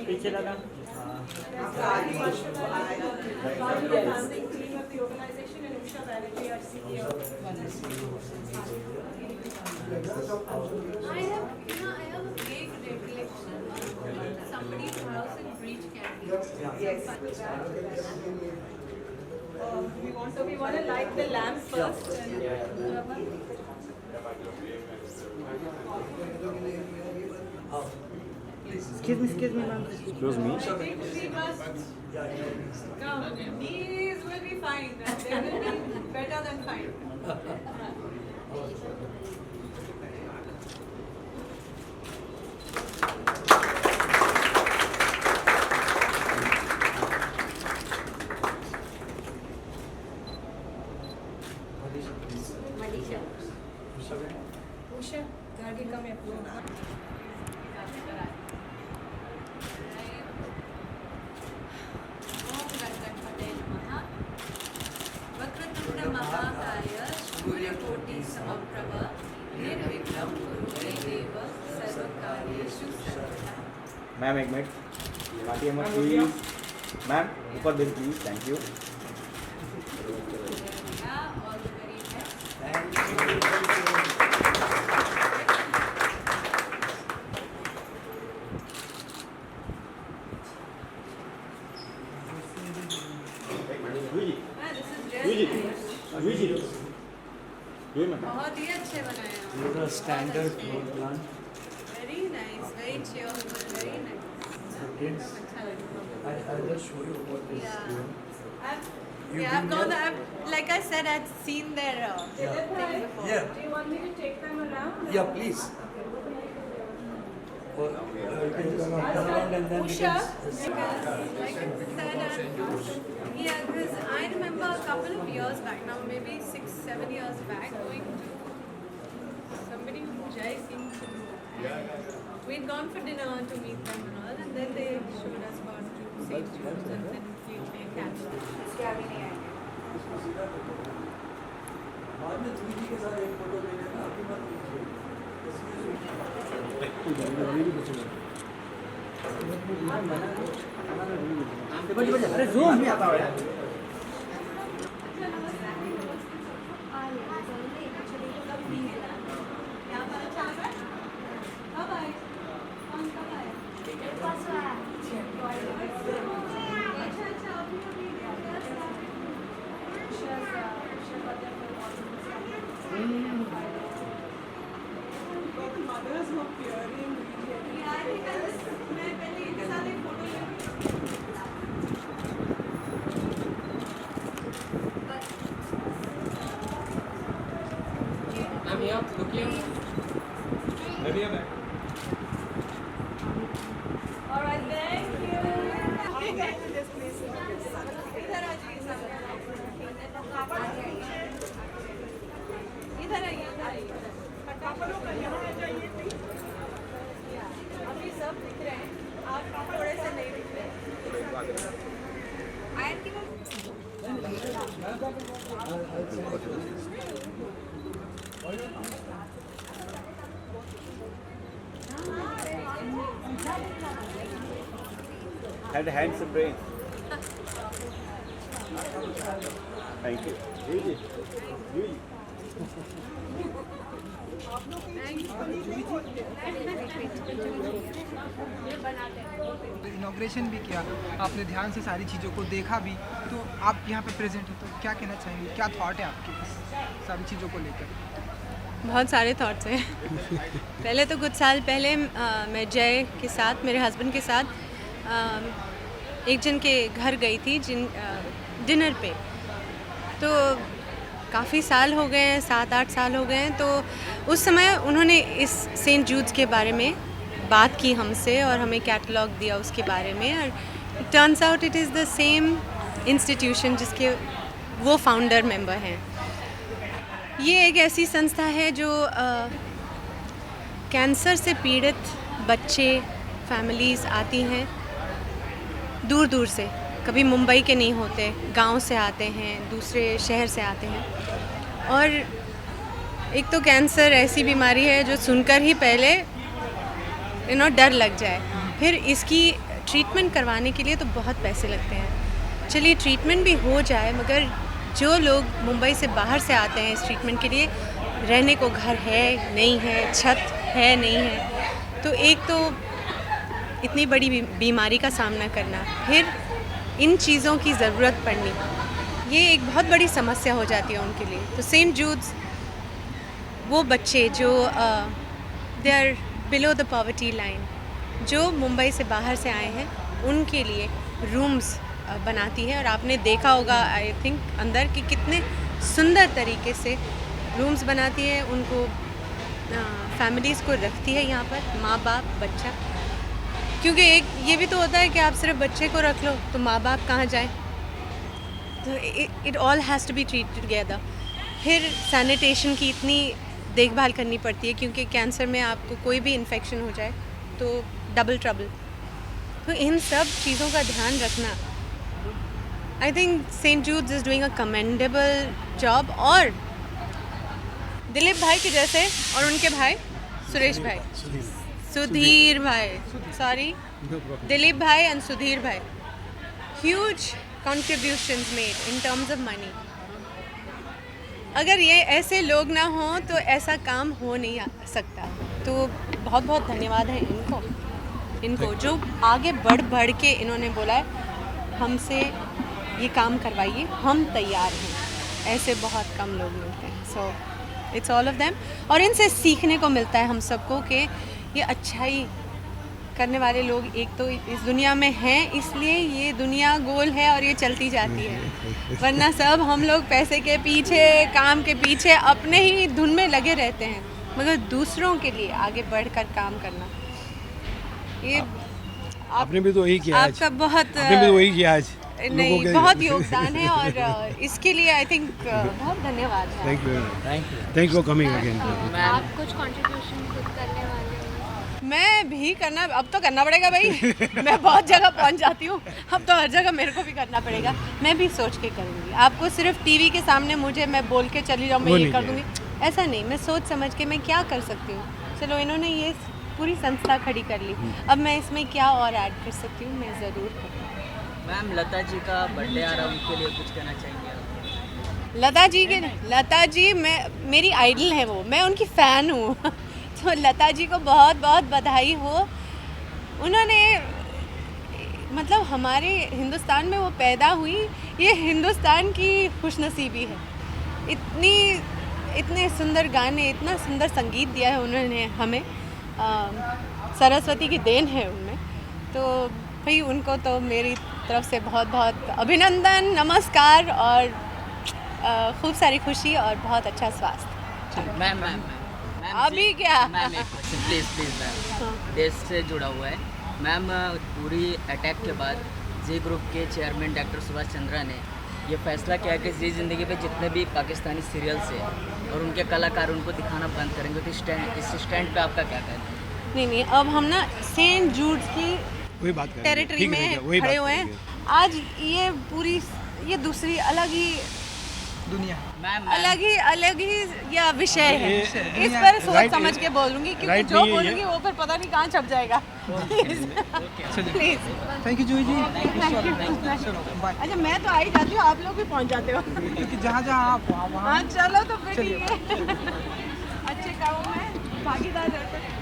पीछे लगा I have a vague recollection of somebody's house in Breach Candy. Yes. We want to light the lamp first. Excuse me, ma'am. Excuse me. We must. No, these will be fine. They will be better than fine. Usha, गाड़ी कम है अपना. Om Ganganpate Namaha. Vakratunda Mahakaya Surya-koti Samprabha Nirvikram Kurume Deva Sarvakaryeshu Sarvada. Ma'am एक minute काटिए मत please ma'am ऊपर bill please thank you Yeah, all the very best. This is really nice. बहुत ही अच्छे बनाए हैं. पूरा standard plan Very nice, very cheerful, very nice. kids. अच्छा लगा. I'll just show you what is I've gone. Like I said, I'd seen their thing before. Yeah, Do you want me to take them around? yeah, please. or you can come around and then we Usha, can because like I said, yeah, because I remember a couple of years back now, maybe 6-7 years back, going to somebody who Jai seemed to know. We'd gone for dinner to meet them and all, and then they showed us about to St. Jude's and then we played catch. इसके आगे नहीं आएंगे. बाद में द्विजी के साथ एक photo ले लेना अभी मत लीजिए. अरे zoom भी आता है Mothers were peering. I'm here looking. Maybe I'm back. All right, thank you. I'll get to this place in a bit. इधर आ जाइए सामने. इधर आइए, इधर आइए. अभी सब दिख रहे हैं. आप थोड़े से नहीं दिख रहे. आयत की had hand spray thank you जी जी जी इनॉग्रेशन भी किया आपने ध्यान से सारी चीज़ों को देखा भी तो आप यहाँ पे प्रेजेंट हो तो क्या कहना चाहेंगे क्या थॉट है आपके इस सारी चीज़ों को लेकर बहुत सारे थॉट्स हैं. पहले तो कुछ साल पहले मैं जय के साथ मेरे हस्बैंड के साथ एक जन के घर गई थी डिनर पे. तो काफ़ी साल हो गए हैं, 7-8 साल हो गए हैं. तो उस समय उन्होंने इस सेंट जूड्स के बारे में बात की हमसे और हमें कैटलॉग दिया उसके बारे में. और turns out it is the same institution जिसके वो फाउंडर मेंबर हैं. ये एक ऐसी संस्था है जो कैंसर से पीड़ित बच्चे फैमिलीज़ आती हैं दूर दूर से. कभी मुंबई के नहीं होते, गांव से आते हैं, दूसरे शहर से आते हैं. और एक तो कैंसर ऐसी बीमारी है जो सुनकर ही पहले डर लग जाए। फिर इसकी ट्रीटमेंट करवाने के लिए तो बहुत पैसे लगते हैं। चलिए ट्रीटमेंट भी हो जाए, मगर जो लोग मुंबई से बाहर से आते हैं इस ट्रीटमेंट के लिए, रहने को घर है नहीं है, छत है नहीं है, तो एक तो इतनी बड़ी बीमारी का सामना करना, फिर इन चीज़ों की ज़रूरत पड़नी, ये एक बहुत बड़ी समस्या हो जाती है उनके लिए। तो सेंट जूड्स वो बच्चे जो they are below the poverty line, जो मुंबई से बाहर से आए हैं, उनके लिए रूम्स बनाती है। और आपने देखा होगा आई थिंक अंदर कि कितने सुंदर तरीके से रूम्स बनाती है, उनको फैमिलीज़ को रखती है यहाँ पर, माँ बाप बच्चा। क्योंकि एक ये भी तो होता है कि आप सिर्फ बच्चे को रख लो तो माँ बाप कहाँ जाएं, तो it all has to be treated together. फिर सैनिटेशन की इतनी देखभाल करनी पड़ती है, क्योंकि कैंसर में आपको कोई भी इन्फेक्शन हो जाए तो डबल ट्रबल। तो इन सब चीज़ों का ध्यान रखना, I think Saint Jude's is doing a commendable job. और दिलीप भाई के जैसे, और उनके भाई सुरेश भाई, सुधीर भाई, सॉरी, दिलीप भाई एंड सुधीर भाई, huge contributions made in terms of money. अगर ये ऐसे लोग ना हों तो ऐसा काम हो नहीं सकता। तो बहुत बहुत धन्यवाद है इनको जो आगे बढ़ के इन्होंने बोला है हमसे ये काम करवाइए, हम तैयार हैं। ऐसे बहुत कम लोग मिलते हैं। So it's all of them, और इनसे सीखने को मिलता है हम सबको कि ये अच्छाई करने वाले लोग एक तो इस दुनिया में हैं, इसलिए ये दुनिया गोल है और ये चलती जाती है। वरना सब हम लोग पैसे के पीछे, काम के पीछे अपने ही धुन में लगे रहते हैं, मगर दूसरों के लिए आगे बढ़कर काम करना, ये आपने भी तो वही किया आज। आपका बहुत आपने भी तो वही किया आज। नहीं, बहुत योगदान है और इसके लिए आई थिंक बहुत धन्यवाद है। Thank you for coming again. आप कुछ कंट्रीब्यूशन खुद करने वाले हो? मैं भी करना, अब तो करना पड़ेगा भाई। मैं बहुत जगह पहुंच जाती हूँ, अब तो हर जगह मेरे को भी करना पड़ेगा। मैं भी सोच के करूँगी। आपको सिर्फ टीवी के सामने मुझे मैं बोल के चली जाऊँ मैं ये कर दूँगी, ऐसा नहीं। मैं सोच समझ के मैं क्या कर सकती हूँ। चलो इन्होंने ये पूरी संस्था खड़ी कर ली, अब मैं इसमें क्या और ऐड कर सकती हूँ, मैं ज़रूर करूँगी। मैम लता जी का बर्थडे आ रहा है, उनके लिए कुछ कहना चाहेंगे? लता जी मेरी आइडल है, वो मैं उनकी फ़ैन हूँ। तो लता जी को बहुत बहुत बधाई हो। उन्होंने मतलब हमारे हिंदुस्तान में वो पैदा हुई, ये हिंदुस्तान की खुशनसीबी है। इतने सुंदर गाने, इतना सुंदर संगीत दिया है उन्होंने हमें, सरस्वती की देन है उनमें। तो भाई उनको तो मेरी तरफ से बहुत बहुत अभिनंदन, नमस्कार और खूब सारी खुशी और बहुत अच्छा स्वास्थ्य। मैम अभी क्या मैम एक क्वेश्चन प्लीज़ मैम, देश से जुड़ा हुआ है मैम। पूरी अटैक के बाद जी ग्रुप के चेयरमैन डॉक्टर सुभाष चंद्रा ने ये फैसला किया कि जी ज़िंदगी पे जितने भी पाकिस्तानी सीरियल्स हैं और उनके कलाकार उनको दिखाना बंद करेंगे, तो इस स्टैंड पे आपका क्या कहना है? नहीं, अब हम ना सेंट जूड्स की वही बात करेंगे, टेरिटरी में खड़े हुए हैं। आज ये पूरी ये दूसरी अलग ही दुनिया, मैम अलग ही या विषय है। इस पर सोच समझ के बोलूँगी, क्योंकि जो बोलूँगी वो फिर पता नहीं कहाँ छप जाएगा। प्लीज थैंक यू जूही जी। अच्छा मैं तो आ ही जाती हूँ, आप लोग भी पहुँच जाते हो। क्योंकि जहाँ आप वहाँ हाँ चलो तो फिर ठीक है। अच्छे कामों में भागीदार रहते हैं।